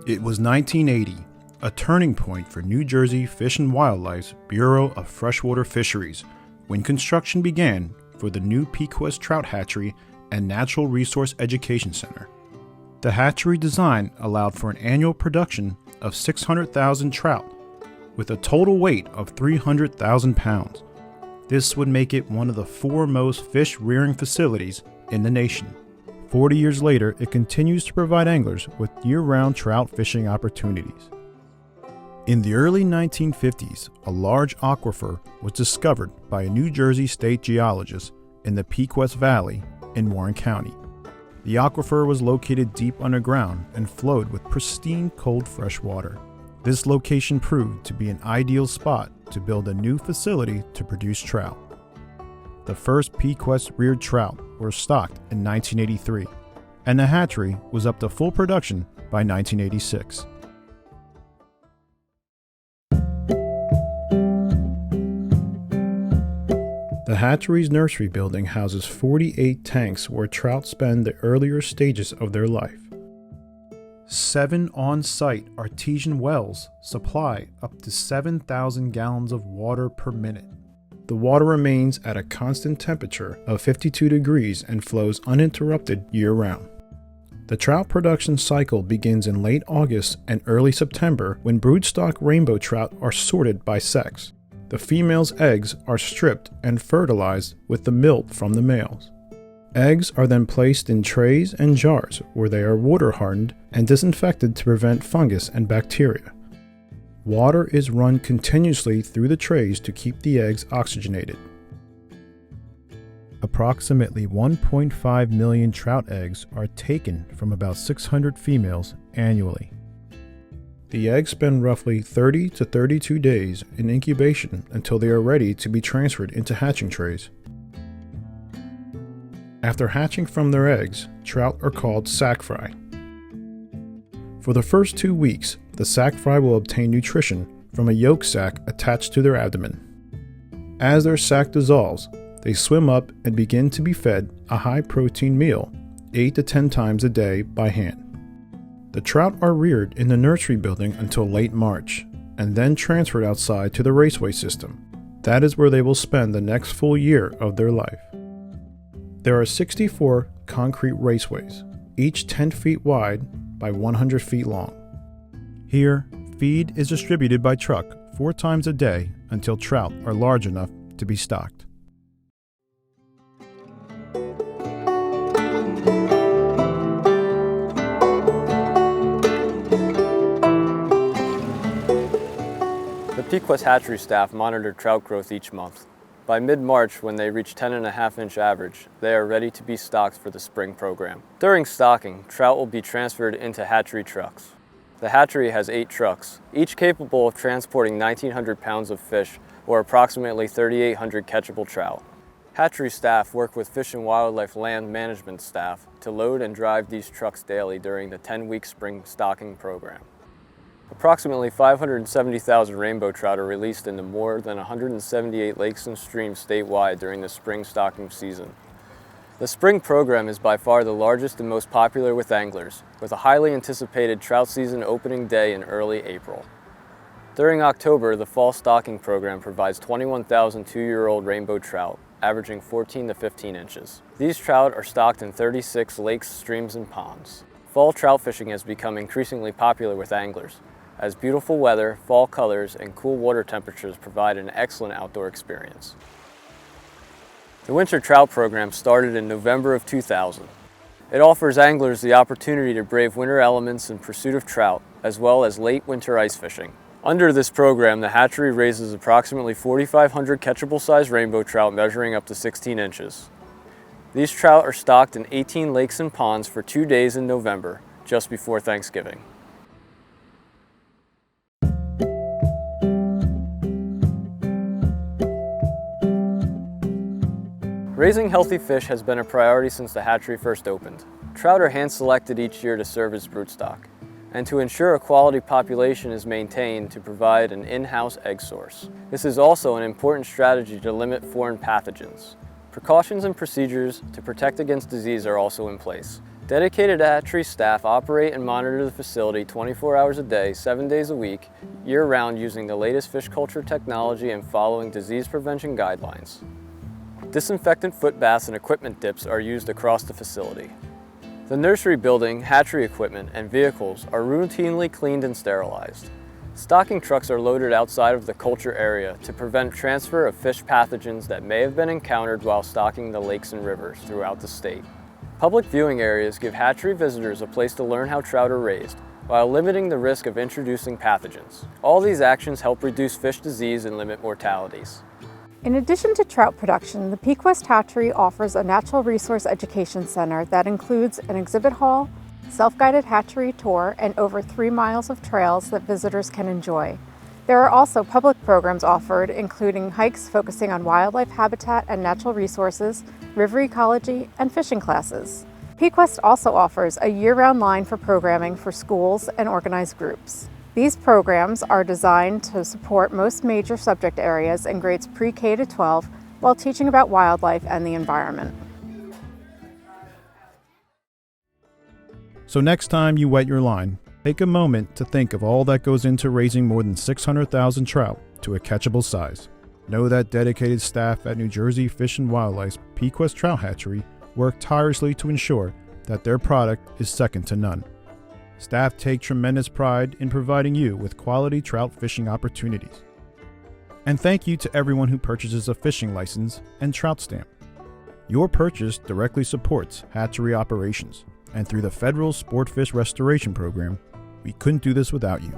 It was 1980, a turning point for New Jersey Fish and Wildlife's Bureau of Freshwater Fisheries, when construction began for the new Pequest Trout Hatchery and Natural Resource Education Center. The hatchery design allowed for an annual production of 600,000 trout, with a total weight of 300,000 pounds. This would make it one of the foremost fish rearing facilities in the nation. 40 years later, it continues to provide anglers with year-round trout fishing opportunities. In the early 1950s, a large aquifer was discovered by a New Jersey state geologist in the Pequest Valley in Warren County. The aquifer was located deep underground and flowed with pristine cold fresh water. This location proved to be an ideal spot to build a new facility to produce trout. The first Pequest reared trout were stocked in 1983, and the hatchery was up to full production by 1986. The hatchery's nursery building houses 48 tanks where trout spend the earlier stages of their life. 7 on-site artesian wells supply up to 7,000 gallons of water per minute. The water remains at a constant temperature of 52 degrees and flows uninterrupted year-round. The trout production cycle begins in late August and early September when broodstock rainbow trout are sorted by sex. The females' eggs are stripped and fertilized with the milk from the males. Eggs are then placed in trays and jars where they are water hardened and disinfected to prevent fungus and bacteria. Water is run continuously through the trays to keep the eggs oxygenated. Approximately 1.5 million trout eggs are taken from about 600 females annually. The eggs spend roughly 30 to 32 days in incubation until they are ready to be transferred into hatching trays. After hatching from their eggs, trout are called sac fry. For the first 2 weeks, the sac fry will obtain nutrition from a yolk sac attached to their abdomen. As their sac dissolves, they swim up and begin to be fed a high-protein meal 8 to 10 times a day by hand. The trout are reared in the nursery building until late March, and then transferred outside to the raceway system. That is where they will spend the next full year of their life. There are 64 concrete raceways, each 10 feet wide by 100 feet long. Here, feed is distributed by truck 4 times a day until trout are large enough to be stocked. The Pequest hatchery staff monitor trout growth each month. By mid-March, when they reach 10.5-inch average, they are ready to be stocked for the spring program. During stocking, trout will be transferred into hatchery trucks. The hatchery has 8 trucks, each capable of transporting 1,900 pounds of fish, or approximately 3,800 catchable trout. Hatchery staff work with Fish and Wildlife Land Management staff to load and drive these trucks daily during the 10-week spring stocking program. Approximately 570,000 rainbow trout are released into more than 178 lakes and streams statewide during the spring stocking season. The spring program is by far the largest and most popular with anglers, with a highly anticipated trout season opening day in early April. During October, the fall stocking program provides 21,000 2-year-old rainbow trout, averaging 14 to 15 inches. These trout are stocked in 36 lakes, streams, and ponds. Fall trout fishing has become increasingly popular with anglers, as beautiful weather, fall colors, and cool water temperatures provide an excellent outdoor experience. The winter trout program started in November of 2000. It offers anglers the opportunity to brave winter elements in pursuit of trout, as well as late winter ice fishing. Under this program, the hatchery raises approximately 4,500 catchable-sized rainbow trout measuring up to 16 inches. These trout are stocked in 18 lakes and ponds for 2 days in November, just before Thanksgiving. Raising healthy fish has been a priority since the hatchery first opened. Trout are hand-selected each year to serve as broodstock, and to ensure a quality population is maintained to provide an in-house egg source. This is also an important strategy to limit foreign pathogens. Precautions and procedures to protect against disease are also in place. Dedicated hatchery staff operate and monitor the facility 24 hours a day, 7 days a week, year-round using the latest fish culture technology and following disease prevention guidelines. Disinfectant foot baths and equipment dips are used across the facility. The nursery building, hatchery equipment, and vehicles are routinely cleaned and sterilized. Stocking trucks are loaded outside of the culture area to prevent transfer of fish pathogens that may have been encountered while stocking the lakes and rivers throughout the state. Public viewing areas give hatchery visitors a place to learn how trout are raised, while limiting the risk of introducing pathogens. All these actions help reduce fish disease and limit mortalities. In addition to trout production, the Pequest Hatchery offers a natural resource education center that includes an exhibit hall, self-guided hatchery tour, and over 3 miles of trails that visitors can enjoy. There are also public programs offered, including hikes focusing on wildlife habitat and natural resources, river ecology, and fishing classes. Pequest also offers a year-round line for programming for schools and organized groups. These programs are designed to support most major subject areas in grades pre-K to 12 while teaching about wildlife and the environment. So next time you wet your line, take a moment to think of all that goes into raising more than 600,000 trout to a catchable size. Know that dedicated staff at New Jersey Fish and Wildlife's Pequest Trout Hatchery work tirelessly to ensure that their product is second to none. Staff take tremendous pride in providing you with quality trout fishing opportunities. And thank you to everyone who purchases a fishing license and trout stamp. Your purchase directly supports hatchery operations, and through the Federal Sport Fish Restoration Program, we couldn't do this without you.